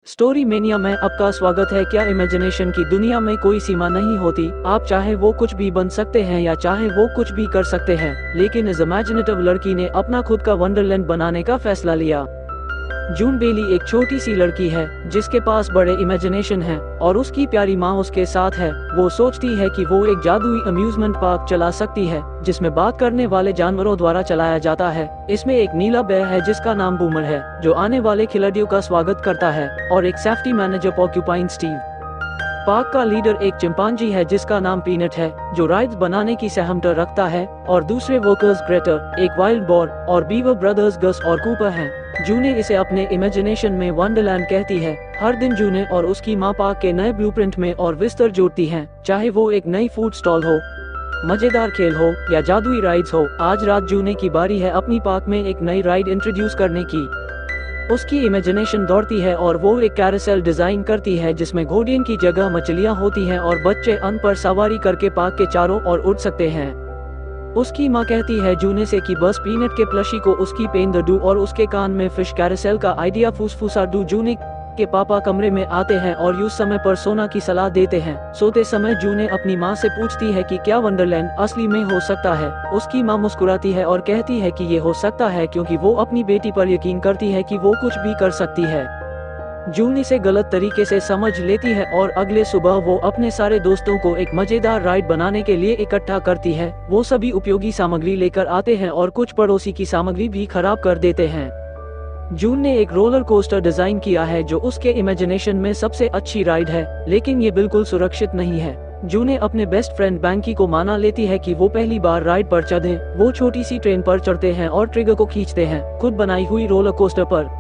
Story mania में आपका स्वागत है। क्या इमेजिनेशन की दुनिया में कोई सीमा नहीं होती? आप चाहे वो कुछ भी बन सकते हैं या चाहे वो कुछ भी कर सकते हैं। लेकिन इस इमेजिनेटिव लड़की ने अपना खुद का वंडरलैंड बनाने का फैसला लिया। जून बेली एक छोटी सी लड़की है जिसके पास बड़े इमेजिनेशन है और उसकी प्यारी माँ उसके साथ है। वो सोचती है कि वो एक जादुई अम्यूजमेंट पार्क चला सकती है जिसमें बात करने वाले जानवरों द्वारा चलाया जाता है। इसमें एक नीला बेर है जिसका नाम बूमर है जो आने वाले खिलाड़ियों का स्वागत करता है, और एक safety manager porcupine Steve. Park का लीडर एक चिंपांजी है जिसका नाम पीनट है जो राइड्स बनाने की सहमत रखता है, और दूसरे वर्कर्स ग्रेटर, एक वाइल्ड बोर और बीवर ब्रदर्स गस और कूपर हैं। जूने इसे अपने इमेजिनेशन में वंडरलैंड कहती है। हर दिन जूने और उसकी माँ पार्क के नए ब्लूप्रिंट में और विस्तार जोड़ती हैं, चाहे वो एक नई फूड स्टॉल हो, मजेदार खेल हो या जादुई राइड्स हो। आज रात जूने की बारी है अपनी पार्क में एक नई राइड इंट्रोड्यूस करने की। उसकी इमेजिनेशन दौड़ती है और वो एक कैरोसेल डिजाइन करती है जिसमें घोड़ियों की जगह मछलियां होती हैं और बच्चे अन पर सवारी करके पार्क के चारों ओर उड़ सकते हैं। उसकी माँ कहती है जूने से कि बस पीनट के प्लशी को उसकी पेन दू और उसके कान में फिश कैरोसेल का आइडिया फूसफूसा दू। जूने के पापा कमरे में आते हैं और यूं समय पर सोना की सलाह देते हैं। सोते समय जूने अपनी माँ से पूछती है कि क्या वंडरलैंड असली में हो सकता है। उसकी माँ मुस्कुराती है और कहती है कि ये हो सकता है क्योंकि वो अपनी बेटी पर यकीन करती है कि वो कुछ भी कर सकती है। जून इसे गलत तरीके से समझ लेती है और अगले सुबह वो अपने सारे दोस्तों को एक मजेदार राइड बनाने के लिए इकट्ठा करती है। वो सभी उपयोगी सामग्री लेकर आते हैं और कुछ पड़ोसी की सामग्री भी खराब कर देते हैं। जून ने एक रोलर कोस्टर डिजाइन किया है जो उसके इमेजिनेशन में सबसे अच्छी राइड है, लेकिन ये बिल्कुल सुरक्षित नहीं है। जूने अपने बेस्ट फ्रेंड बैंकी को माना लेती है कि वो पहली बार राइड पर चढ़ें। वो छोटी सी ट्रेन पर चढ़ते हैं और ट्रिगर को खींचते हैं खुद बनाई हुई रोलर कोस्टर पर।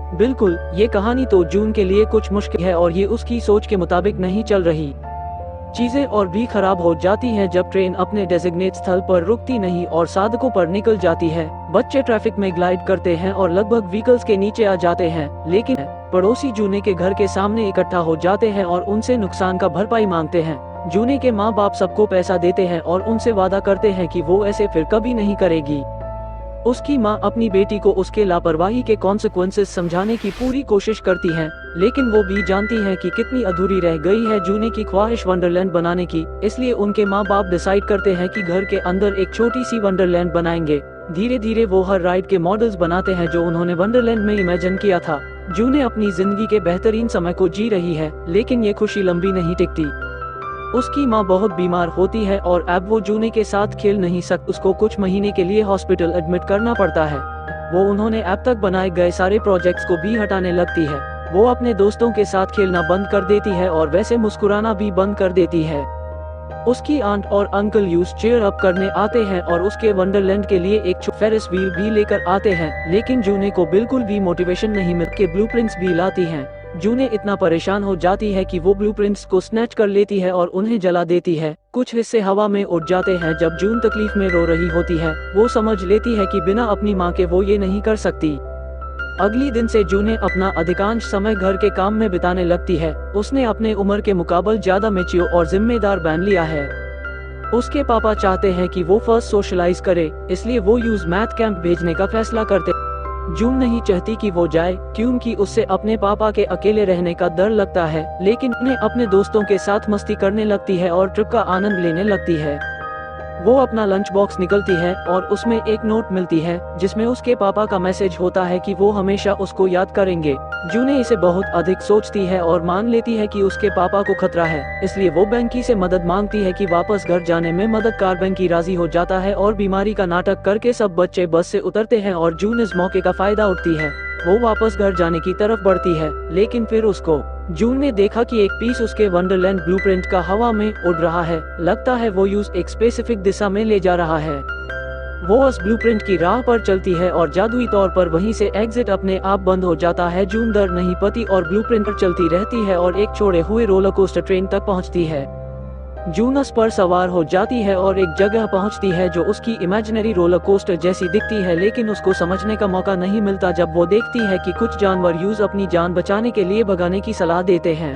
बिल्कुल, ये कहानी तो जून के लिए कुछ मुश्किल है और ये उसकी सोच के मुताबिक नहीं चल रही। चीजें और भी खराब हो जाती हैं जब ट्रेन अपने डेजिग्नेट स्थल पर रुकती नहीं और सड़कों पर निकल जाती है। बच्चे ट्रैफिक में ग्लाइड करते हैं और लगभग व्हीकल्स के नीचे आ जाते हैं, लेकिन पड़ोसी जूने के घर के सामने इकट्ठा हो जाते हैं और उनसे नुकसान का भरपाई मांगते हैं। जूने के माँ बाप सबको पैसा देते हैं और उनसे वादा करते हैं कि वो ऐसे फिर कभी नहीं करेगी। उसकी माँ अपनी बेटी को उसके लापरवाही के कॉन्सिक्वेंसेस समझाने की पूरी कोशिश करती है, लेकिन वो भी जानती है कि कितनी अधूरी रह गई है जूने की ख्वाहिश वंडरलैंड बनाने की। इसलिए उनके माँ बाप डिसाइड करते हैं कि घर के अंदर एक छोटी सी वंडरलैंड बनाएंगे। धीरे धीरे वो हर राइड के मॉडल्स बनाते हैं जो उन्होंने वंडरलैंड में इमेजिन किया था। जूने अपनी जिंदगी के बेहतरीन समय को जी रही है, लेकिन ये खुशी लंबी नहीं टिकती। उसकी माँ बहुत बीमार होती है और अब वो जूने के साथ खेल नहीं सकती। उसको कुछ महीने के लिए हॉस्पिटल एडमिट करना पड़ता है। वो उन्होंने अब तक बनाए गए सारे प्रोजेक्ट्स को भी हटाने लगती है। वो अपने दोस्तों के साथ खेलना बंद कर देती है और वैसे मुस्कुराना भी बंद कर देती है। उसकी आंट और अंकल यूज चेयर अप करने आते हैं और उसके वंडरलैंड के लिए एक फेरिस व्हील भी लेकर आते हैं, लेकिन जूने को बिल्कुल भी मोटिवेशन नहीं मिलती। ब्लूप्रिंट्स भी लाती हैं। जूने इतना परेशान हो जाती है कि वो ब्लूप्रिंट्स को स्नैच कर लेती है और उन्हें जला देती है। कुछ हिस्से हवा में उड़ जाते हैं। जब जून तकलीफ में रो रही होती है, वो समझ लेती है कि बिना अपनी माँ के वो ये नहीं कर सकती। अगली दिन से जूने अपना अधिकांश समय घर के काम में बिताने लगती है। उसने अपने उम्र के मुकाबले ज्यादा मैच्योर और जिम्मेदार बन लिया है। उसके पापा चाहते हैं कि वो फर्स्ट सोशलाइज करे, इसलिए वो यूज मैथ कैंप भेजने का फैसला करते। जून नहीं चाहती कि वो जाए क्योंकि उससे अपने पापा के अकेले रहने का डर लगता है, लेकिन उन्हें अपने दोस्तों के साथ मस्ती करने लगती है और ट्रिप का आनंद लेने लगती है। वो अपना लंच बॉक्स निकलती है और उसमें एक नोट मिलती है जिसमें उसके पापा का मैसेज होता है कि वो हमेशा उसको याद करेंगे। जूने इसे बहुत अधिक सोचती है और मान लेती है कि उसके पापा को खतरा है, इसलिए वो बैंकी से मदद मांगती है कि वापस घर जाने में मददगार बैंकी राजी हो जाता है और बीमारी का नाटक करके सब बच्चे बस से उतरते हैं और जून इस मौके का फायदा उठाती है। वो वापस घर जाने की तरफ बढ़ती है, लेकिन फिर उसको जून ने देखा कि एक पीस उसके वंडरलैंड ब्लूप्रिंट का हवा में उड़ रहा है। लगता है वो यूज एक स्पेसिफिक दिशा में ले जा रहा है। वो उस ब्लूप्रिंट की राह पर चलती है और जादुई तौर पर वहीं से एग्जिट अपने आप बंद हो जाता है। जून डर नहीं पाती और ब्लूप्रिंट पर चलती रहती है और एक छोड़े हुए रोलर कोस्टर ट्रेन तक पहुंचती है। जून उस पर सवार हो जाती है और एक जगह पहुंचती है जो उसकी इमेजिनरी रोलर कोस्टर जैसी दिखती है, लेकिन उसको समझने का मौका नहीं मिलता जब वो देखती है कि कुछ जानवर यूज अपनी जान बचाने के लिए भगाने की सलाह देते हैं।